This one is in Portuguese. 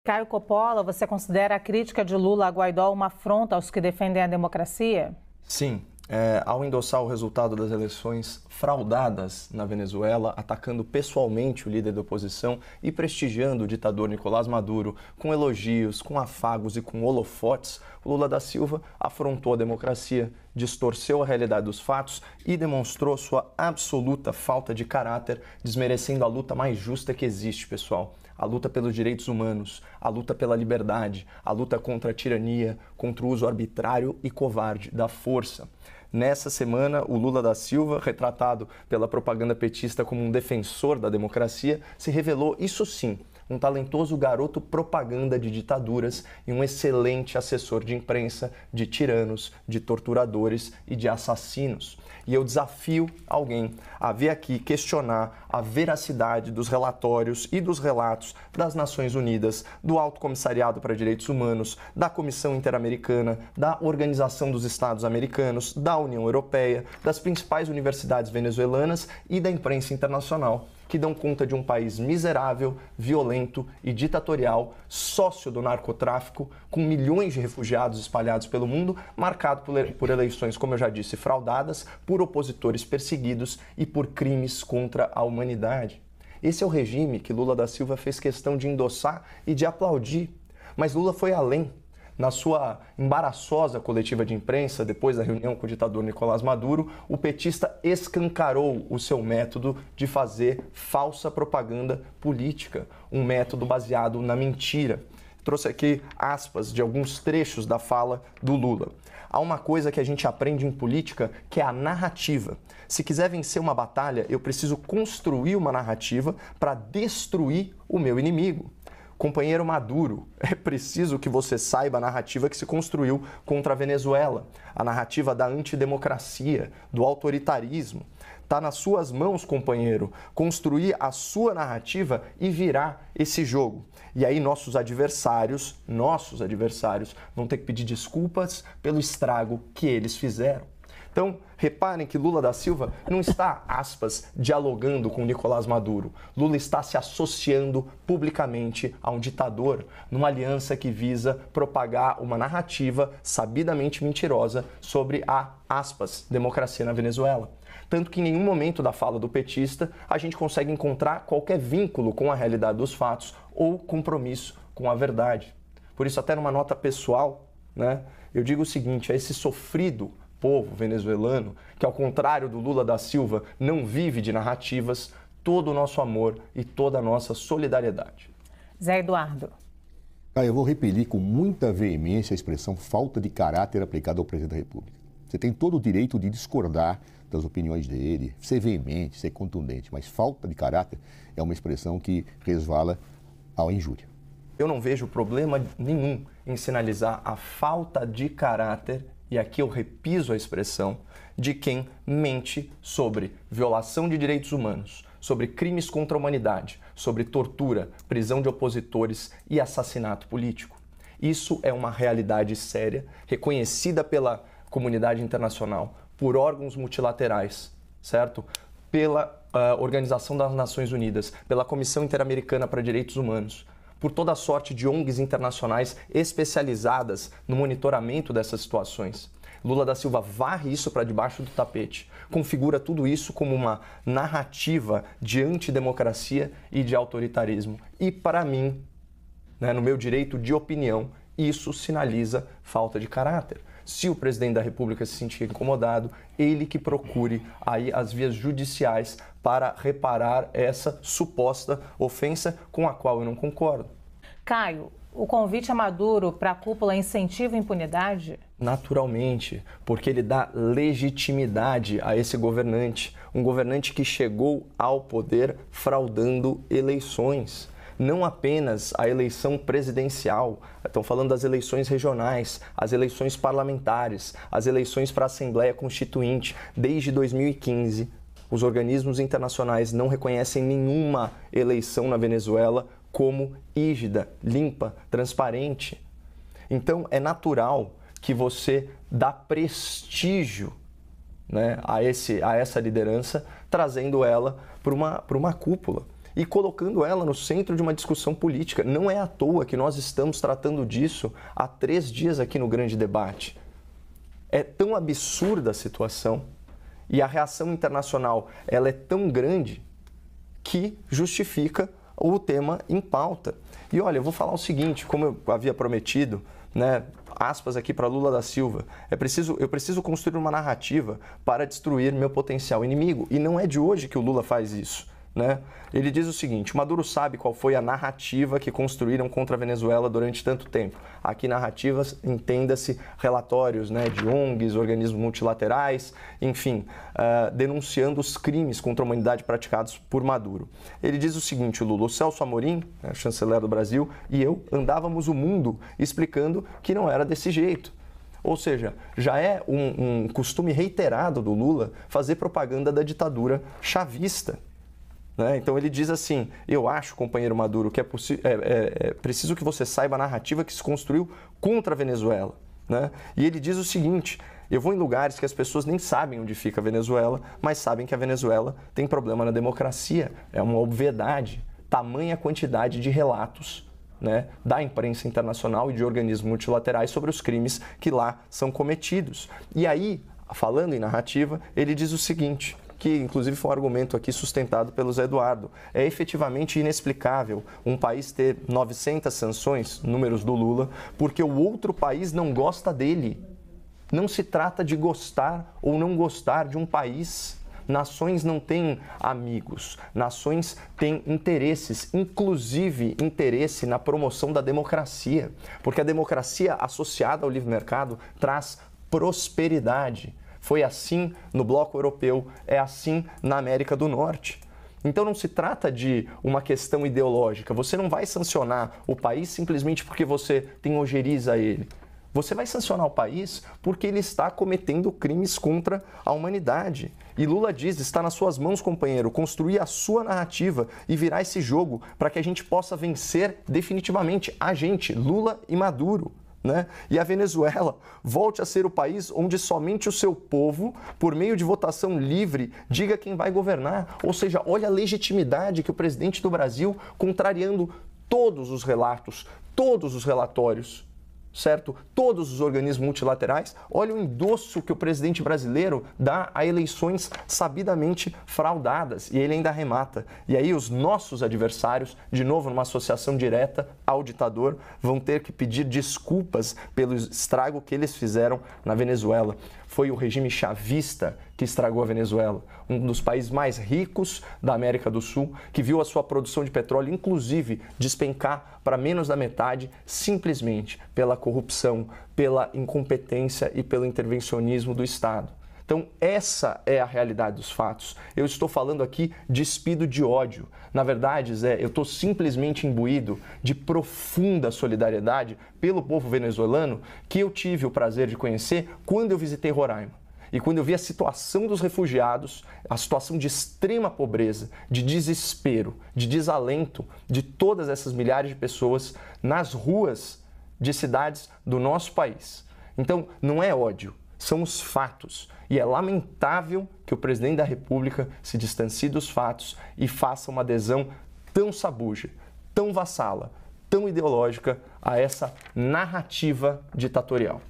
Caio Coppola, você considera a crítica de Lula a Guaidó uma afronta aos que defendem a democracia? Sim. Ao endossar o resultado das eleições fraudadas na Venezuela, atacando pessoalmente o líder da oposição e prestigiando o ditador Nicolás Maduro com elogios, com afagos e com holofotes, o Lula da Silva afrontou a democracia, distorceu a realidade dos fatos e demonstrou sua absoluta falta de caráter, desmerecendo a luta mais justa que existe, pessoal. A luta pelos direitos humanos, a luta pela liberdade, a luta contra a tirania, contra o uso arbitrário e covarde da força. Nessa semana, o Lula da Silva, retratado pela propaganda petista como um defensor da democracia, se revelou, isso sim, um talentoso garoto propaganda de ditaduras e um excelente assessor de imprensa de tiranos, de torturadores e de assassinos. E eu desafio alguém a vir aqui questionar a veracidade dos relatórios e dos relatos das Nações Unidas, do Alto Comissariado para Direitos Humanos, da Comissão Interamericana, da Organização dos Estados Americanos, da União Europeia, das principais universidades venezuelanas e da imprensa internacional, que dão conta de um país miserável, violento e ditatorial, sócio do narcotráfico, com milhões de refugiados espalhados pelo mundo, marcado por eleições, como eu já disse, fraudadas, por opositores perseguidos e por crimes contra a humanidade. Esse é o regime que Lula da Silva fez questão de endossar e de aplaudir. Mas Lula foi além. Na sua embaraçosa coletiva de imprensa, depois da reunião com o ditador Nicolás Maduro, o petista escancarou o seu método de fazer falsa propaganda política, um método baseado na mentira. Trouxe aqui aspas de alguns trechos da fala do Lula. Há uma coisa que a gente aprende em política, que é a narrativa. Se quiser vencer uma batalha, eu preciso construir uma narrativa para destruir o meu inimigo. Companheiro Maduro, é preciso que você saiba a narrativa que se construiu contra a Venezuela, a narrativa da antidemocracia, do autoritarismo. Está nas suas mãos, companheiro, construir a sua narrativa e virar esse jogo. E aí nossos adversários vão ter que pedir desculpas pelo estrago que eles fizeram. Então, reparem que Lula da Silva não está, aspas, dialogando com Nicolás Maduro. Lula está se associando publicamente a um ditador, numa aliança que visa propagar uma narrativa sabidamente mentirosa sobre a, aspas, democracia na Venezuela. Tanto que em nenhum momento da fala do petista a gente consegue encontrar qualquer vínculo com a realidade dos fatos ou compromisso com a verdade. Por isso, até numa nota pessoal, eu digo o seguinte, a esse sofrido povo venezuelano, que ao contrário do Lula da Silva não vive de narrativas, todo o nosso amor e toda a nossa solidariedade. Zé Eduardo. Eu vou repelir com muita veemência a expressão falta de caráter aplicada ao presidente da República. Você tem todo o direito de discordar das opiniões dele, ser veemente, ser contundente, mas falta de caráter é uma expressão que resvala à injúria. Eu não vejo problema nenhum em sinalizar a falta de caráter, e aqui eu repiso a expressão, de quem mente sobre violação de direitos humanos, sobre crimes contra a humanidade, sobre tortura, prisão de opositores e assassinato político. Isso é uma realidade séria, reconhecida pela comunidade internacional, por órgãos multilaterais, certo? Pela Organização das Nações Unidas, pela Comissão Interamericana para Direitos Humanos, por toda a sorte de ONGs internacionais especializadas no monitoramento dessas situações. Lula da Silva varre isso para debaixo do tapete, configura tudo isso como uma narrativa de antidemocracia e de autoritarismo. E para mim, no meu direito de opinião, isso sinaliza falta de caráter. Se o presidente da República se sentir incomodado, ele que procure aí as vias judiciais para reparar essa suposta ofensa com a qual eu não concordo. Caio, o convite a Maduro para a cúpula incentiva a impunidade? Naturalmente, porque ele dá legitimidade a esse governante, um governante que chegou ao poder fraudando eleições. Não apenas a eleição presidencial, estão falando das eleições regionais, as eleições parlamentares, as eleições para a Assembleia Constituinte. Desde 2015, os organismos internacionais não reconhecem nenhuma eleição na Venezuela como rígida, limpa, transparente. Então, é natural que você dá prestígio, a essa liderança, trazendo ela para uma cúpula. e colocando ela no centro de uma discussão política. Não é à toa que nós estamos tratando disso há 3 dias aqui no Grande Debate. É tão absurda a situação e a reação internacional ela é tão grande que justifica o tema em pauta. E olha, eu vou falar o seguinte, como eu havia prometido, né, aspas aqui para Lula da Silva, eu preciso construir uma narrativa para destruir meu potencial inimigo. E não é de hoje que o Lula faz isso, né? Ele diz o seguinte: Maduro sabe qual foi a narrativa que construíram contra a Venezuela durante tanto tempo. Aqui narrativas, entenda-se, relatórios, né, de ONGs, organismos multilaterais, enfim, denunciando os crimes contra a humanidade praticados por Maduro. Ele diz o seguinte, o Lula: o Celso Amorim, né, chanceler do Brasil, e eu andávamos o mundo explicando que não era desse jeito. Ou seja, já é um costume reiterado do Lula fazer propaganda da ditadura chavista. Então ele diz assim: eu acho, companheiro Maduro, que é preciso que você saiba a narrativa que se construiu contra a Venezuela. E ele diz o seguinte: eu vou em lugares que as pessoas nem sabem onde fica a Venezuela, mas sabem que a Venezuela tem problema na democracia. É uma obviedade, tamanha quantidade de relatos, da imprensa internacional e de organismos multilaterais sobre os crimes que lá são cometidos. E aí, falando em narrativa, ele diz o seguinte, que inclusive foi um argumento aqui sustentado pelo Zé Eduardo: é efetivamente inexplicável um país ter 900 sanções, números do Lula, porque o outro país não gosta dele. Não se trata de gostar ou não gostar de um país. Nações não têm amigos, nações têm interesses, inclusive interesse na promoção da democracia, porque a democracia associada ao livre mercado traz prosperidade. Foi assim no bloco europeu, é assim na América do Norte. Então não se trata de uma questão ideológica. Você não vai sancionar o país simplesmente porque você tem ojeriza a ele. Você vai sancionar o país porque ele está cometendo crimes contra a humanidade. E Lula diz: está nas suas mãos, companheiro, construir a sua narrativa e virar esse jogo para que a gente possa vencer definitivamente a gente, Lula e Maduro. E a Venezuela volte a ser o país onde somente o seu povo, por meio de votação livre, diga quem vai governar. Ou seja, olha a legitimidade que o presidente do Brasil, contrariando todos os relatos, todos os relatórios, certo? Todos os organismos multilaterais, olha o endosso que o presidente brasileiro dá a eleições sabidamente fraudadas. E ele ainda arremata. E aí os nossos adversários, de novo numa associação direta ao ditador, vão ter que pedir desculpas pelo estrago que eles fizeram na Venezuela. Foi o regime chavista que estragou a Venezuela, um dos países mais ricos da América do Sul, que viu a sua produção de petróleo, inclusive, despencar para menos da metade, simplesmente pela corrupção, pela incompetência e pelo intervencionismo do Estado. Então, essa é a realidade dos fatos. Eu estou falando aqui despido de ódio. Na verdade, Zé, eu estou simplesmente imbuído de profunda solidariedade pelo povo venezuelano que eu tive o prazer de conhecer quando eu visitei Roraima. E quando eu vi a situação dos refugiados, a situação de extrema pobreza, de desespero, de desalento de todas essas milhares de pessoas nas ruas de cidades do nosso país. Então, não é ódio, são os fatos. E é lamentável que o presidente da República se distancie dos fatos e faça uma adesão tão sabuja, tão vassala, tão ideológica a essa narrativa ditatorial.